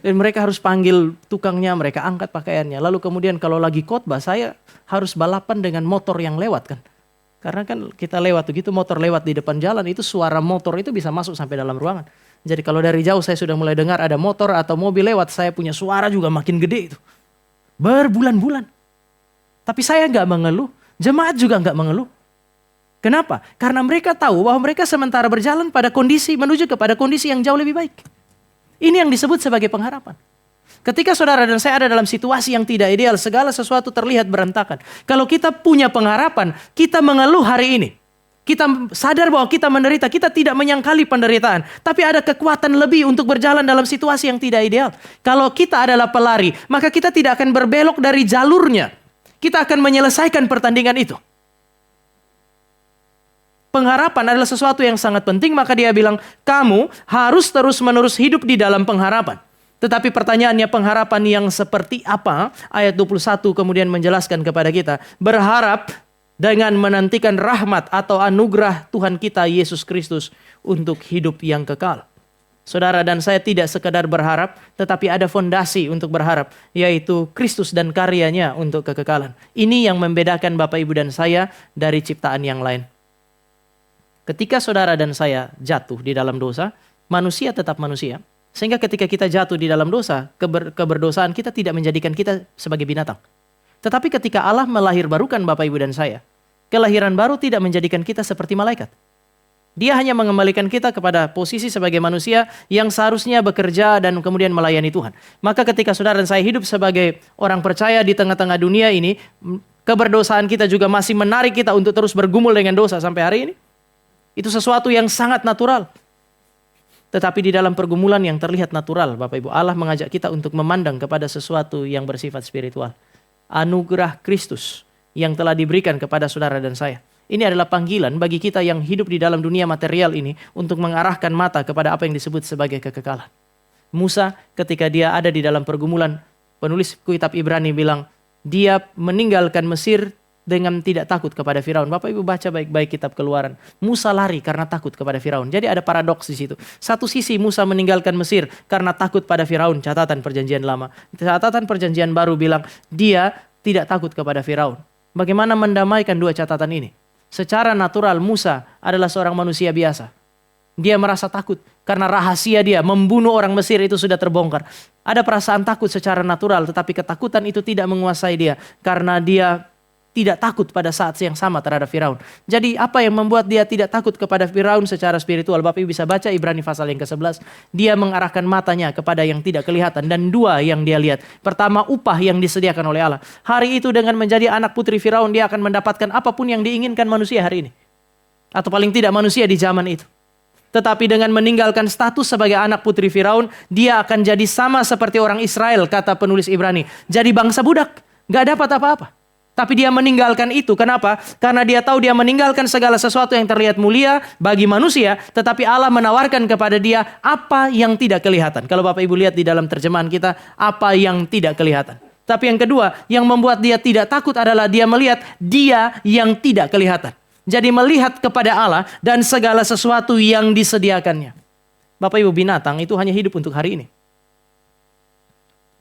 Dan mereka harus panggil tukangnya, mereka angkat pakaiannya. Lalu kemudian kalau lagi khotbah saya harus balapan dengan motor yang lewat kan. Karena kan kita lewat begitu motor lewat di depan jalan itu suara motor itu bisa masuk sampai dalam ruangan. Jadi kalau dari jauh saya sudah mulai dengar ada motor atau mobil lewat, saya punya suara juga makin gede itu. Berbulan-bulan. Tapi saya nggak mengeluh, jemaat juga nggak mengeluh. Kenapa? Karena mereka tahu bahwa mereka sementara berjalan pada kondisi, menuju kepada kondisi yang jauh lebih baik. Ini yang disebut sebagai pengharapan. Ketika saudara dan saya ada dalam situasi yang tidak ideal, segala sesuatu terlihat berantakan. Kalau kita punya pengharapan, kita mengeluh hari ini. Kita sadar bahwa kita menderita, kita tidak menyangkali penderitaan. Tapi ada kekuatan lebih untuk berjalan dalam situasi yang tidak ideal. Kalau kita adalah pelari, maka kita tidak akan berbelok dari jalurnya. Kita akan menyelesaikan pertandingan itu. Pengharapan adalah sesuatu yang sangat penting, maka dia bilang, kamu harus terus-menerus hidup di dalam pengharapan. Tetapi pertanyaannya pengharapan yang seperti apa? Ayat 21 kemudian menjelaskan kepada kita, berharap dengan menantikan rahmat atau anugerah Tuhan kita Yesus Kristus untuk hidup yang kekal. Saudara dan saya tidak sekedar berharap, tetapi ada fondasi untuk berharap, yaitu Kristus dan karyanya untuk kekekalan. Ini yang membedakan Bapak Ibu dan saya dari ciptaan yang lain. Ketika saudara dan saya jatuh di dalam dosa, manusia tetap manusia. Sehingga ketika kita jatuh di dalam dosa, keberdosaan kita tidak menjadikan kita sebagai binatang. Tetapi ketika Allah melahirbarukan Bapak Ibu dan saya, kelahiran baru tidak menjadikan kita seperti malaikat. Dia hanya mengembalikan kita kepada posisi sebagai manusia yang seharusnya bekerja dan kemudian melayani Tuhan. Maka ketika saudara dan saya hidup sebagai orang percaya di tengah-tengah dunia ini, keberdosaan kita juga masih menarik kita untuk terus bergumul dengan dosa sampai hari ini. Itu sesuatu yang sangat natural. Tetapi di dalam pergumulan yang terlihat natural, Bapak Ibu, Allah mengajak kita untuk memandang kepada sesuatu yang bersifat spiritual. Anugerah Kristus yang telah diberikan kepada saudara dan saya. Ini adalah panggilan bagi kita yang hidup di dalam dunia material ini untuk mengarahkan mata kepada apa yang disebut sebagai kekekalan. Musa ketika dia ada di dalam pergumulan, penulis kitab Ibrani bilang, dia meninggalkan Mesir dengan tidak takut kepada Firaun. Bapak Ibu baca baik-baik kitab Keluaran. Musa lari karena takut kepada Firaun. Jadi ada paradoks di situ. Satu sisi Musa meninggalkan Mesir karena takut pada Firaun, catatan perjanjian lama. Catatan perjanjian baru bilang dia tidak takut kepada Firaun. Bagaimana mendamaikan dua catatan ini? Secara natural Musa adalah seorang manusia biasa. Dia merasa takut karena rahasia dia membunuh orang Mesir itu sudah terbongkar. Ada perasaan takut secara natural, tetapi ketakutan itu tidak menguasai dia karena dia tidak takut pada saat yang sama terhadap Firaun. Jadi apa yang membuat dia tidak takut kepada Firaun secara spiritual? Bapak Ibu bisa baca Ibrani pasal yang ke-11. Dia mengarahkan matanya kepada yang tidak kelihatan dan dua yang dia lihat. Pertama, upah yang disediakan oleh Allah. Hari itu dengan menjadi anak putri Firaun dia akan mendapatkan apapun yang diinginkan manusia hari ini. Atau paling tidak manusia di zaman itu. Tetapi dengan meninggalkan status sebagai anak putri Firaun, dia akan jadi sama seperti orang Israel, kata penulis Ibrani. Jadi bangsa budak, gak dapat apa-apa. Tapi dia meninggalkan itu, kenapa? Karena dia tahu dia meninggalkan segala sesuatu yang terlihat mulia bagi manusia, tetapi Allah menawarkan kepada dia apa yang tidak kelihatan. Kalau Bapak Ibu lihat di dalam terjemahan kita, apa yang tidak kelihatan. Tapi yang kedua, yang membuat dia tidak takut adalah dia melihat dia yang tidak kelihatan. Jadi melihat kepada Allah dan segala sesuatu yang disediakannya. Bapak Ibu, binatang itu hanya hidup untuk hari ini.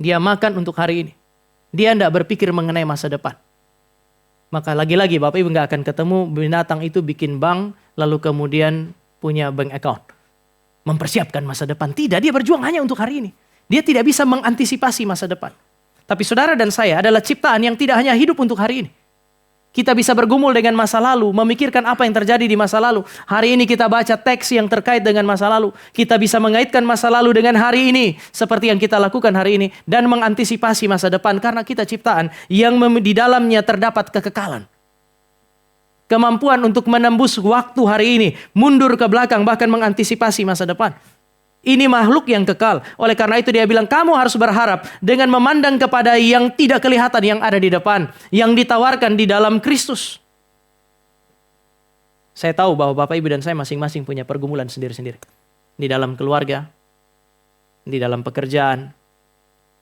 Dia makan untuk hari ini. Dia tidak berpikir mengenai masa depan. Maka lagi-lagi Bapak Ibu nggak akan ketemu binatang itu bikin bank lalu kemudian punya bank account. Mempersiapkan masa depan. Tidak, dia berjuang hanya untuk hari ini. Dia tidak bisa mengantisipasi masa depan. Tapi saudara dan saya adalah ciptaan yang tidak hanya hidup untuk hari ini. Kita bisa bergumul dengan masa lalu, memikirkan apa yang terjadi di masa lalu. Hari ini kita baca teks yang terkait dengan masa lalu. Kita bisa mengaitkan masa lalu dengan hari ini, seperti yang kita lakukan hari ini. Dan mengantisipasi masa depan, karena kita ciptaan yang di dalamnya terdapat kekekalan. Kemampuan untuk menembus waktu hari ini, mundur ke belakang, bahkan mengantisipasi masa depan. Ini makhluk yang kekal. Oleh karena itu dia bilang, kamu harus berharap dengan memandang kepada yang tidak kelihatan yang ada di depan. Yang ditawarkan di dalam Kristus. Saya tahu bahwa Bapak Ibu dan saya masing-masing punya pergumulan sendiri-sendiri. Di dalam keluarga, di dalam pekerjaan,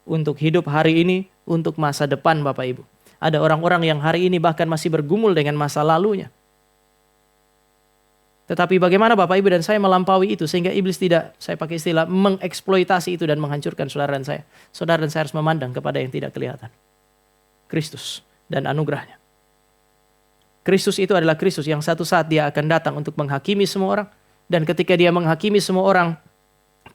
untuk hidup hari ini, untuk masa depan Bapak Ibu. Ada orang-orang yang hari ini bahkan masih bergumul dengan masa lalunya. Tetapi bagaimana Bapak Ibu dan saya melampaui itu sehingga iblis tidak, saya pakai istilah, mengeksploitasi itu dan menghancurkan saudara dan saya. Saudara dan saya harus memandang kepada yang tidak kelihatan. Kristus dan anugerahnya. Kristus itu adalah Kristus yang satu saat dia akan datang untuk menghakimi semua orang. Dan ketika dia menghakimi semua orang,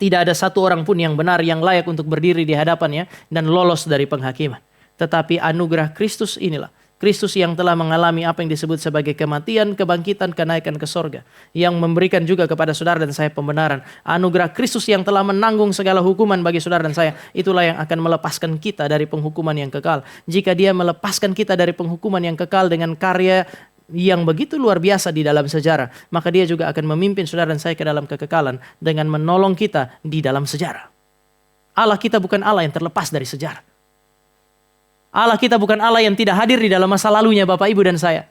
tidak ada satu orang pun yang benar yang layak untuk berdiri di hadapannya dan lolos dari penghakiman. Tetapi anugerah Kristus inilah. Kristus yang telah mengalami apa yang disebut sebagai kematian, kebangkitan, kenaikan ke sorga. Yang memberikan juga kepada saudara dan saya pembenaran. Anugerah Kristus yang telah menanggung segala hukuman bagi saudara dan saya. Itulah yang akan melepaskan kita dari penghukuman yang kekal. Jika dia melepaskan kita dari penghukuman yang kekal dengan karya yang begitu luar biasa di dalam sejarah. Maka dia juga akan memimpin saudara dan saya ke dalam kekekalan. Dengan menolong kita di dalam sejarah. Allah kita bukan Allah yang terlepas dari sejarah. Allah kita bukan Allah yang tidak hadir di dalam masa lalunya Bapak Ibu dan saya.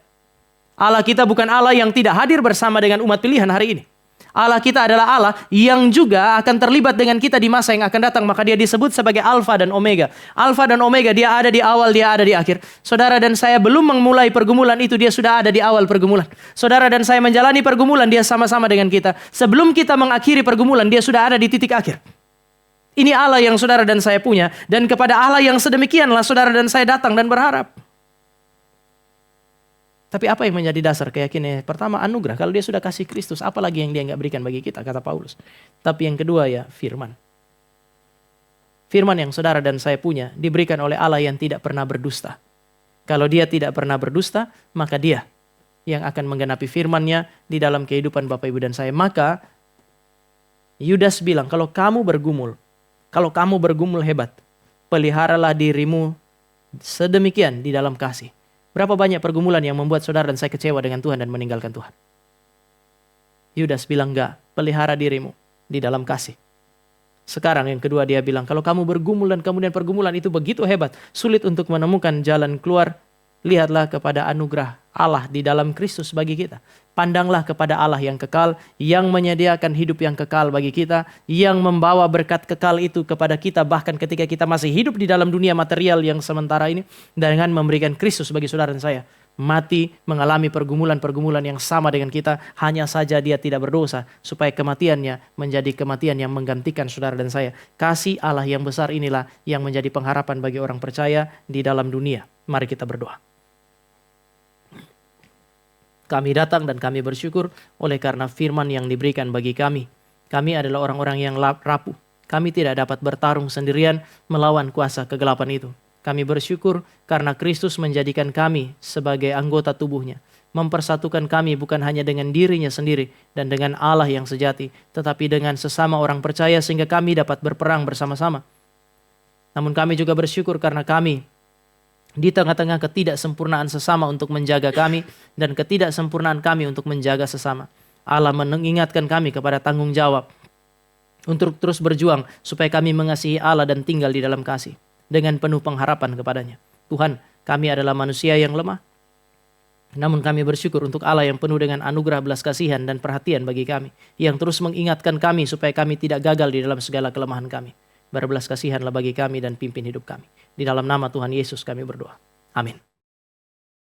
Allah kita bukan Allah yang tidak hadir bersama dengan umat pilihan hari ini. Allah kita adalah Allah yang juga akan terlibat dengan kita di masa yang akan datang. Maka dia disebut sebagai Alfa dan Omega. Alfa dan Omega, dia ada di awal, dia ada di akhir. Saudara dan saya belum memulai pergumulan itu, dia sudah ada di awal pergumulan. Saudara dan saya menjalani pergumulan, dia sama-sama dengan kita. Sebelum kita mengakhiri pergumulan, dia sudah ada di titik akhir. Ini Allah yang saudara dan saya punya. Dan kepada Allah yang sedemikianlah saudara dan saya datang dan berharap. Tapi apa yang menjadi dasar keyakinan? Pertama, anugerah. Kalau dia sudah kasih Kristus, apalagi yang dia nggak berikan bagi kita, kata Paulus. Tapi yang kedua ya, firman. Firman yang saudara dan saya punya, diberikan oleh Allah yang tidak pernah berdusta. Kalau dia tidak pernah berdusta, maka dia yang akan menggenapi firman-Nya di dalam kehidupan Bapak Ibu dan saya. Maka, Yudas bilang, kalau kamu bergumul hebat, peliharalah dirimu sedemikian di dalam kasih. Berapa banyak pergumulan yang membuat saudara dan saya kecewa dengan Tuhan dan meninggalkan Tuhan. Yudas bilang enggak, pelihara dirimu di dalam kasih. Sekarang yang kedua dia bilang, kalau kamu bergumul dan kemudian pergumulan itu begitu hebat, sulit untuk menemukan jalan keluar, lihatlah kepada anugerah Allah di dalam Kristus bagi kita. Pandanglah kepada Allah yang kekal, yang menyediakan hidup yang kekal bagi kita, yang membawa berkat kekal itu kepada kita bahkan ketika kita masih hidup di dalam dunia material yang sementara ini, dengan memberikan Kristus bagi saudara dan saya. mati, mengalami pergumulan-pergumulan yang sama dengan kita, hanya saja dia tidak berdosa, supaya kematiannya menjadi kematian yang menggantikan saudara dan saya. Kasih Allah yang besar inilah yang menjadi pengharapan bagi orang percaya di dalam dunia. Mari kita berdoa. Kami datang dan kami bersyukur oleh karena firman yang diberikan bagi kami. Kami adalah orang-orang yang rapuh. Kami tidak dapat bertarung sendirian melawan kuasa kegelapan itu. Kami bersyukur karena Kristus menjadikan kami sebagai anggota tubuhnya. Mempersatukan kami bukan hanya dengan dirinya sendiri dan dengan Allah yang sejati, tetapi dengan sesama orang percaya sehingga kami dapat berperang bersama-sama. Namun kami juga bersyukur karena kami di tengah-tengah ketidaksempurnaan sesama untuk menjaga kami dan ketidaksempurnaan kami untuk menjaga sesama. Allah mengingatkan kami kepada tanggung jawab untuk terus berjuang supaya kami mengasihi Allah dan tinggal di dalam kasih dengan penuh pengharapan kepadanya. Tuhan, kami adalah manusia yang lemah, namun kami bersyukur untuk Allah yang penuh dengan anugerah belas kasihan dan perhatian bagi kami, yang terus mengingatkan kami supaya kami tidak gagal di dalam segala kelemahan kami. Berbelas kasihanlah bagi kami dan pimpin hidup kami. Di dalam nama Tuhan Yesus kami berdoa. Amin.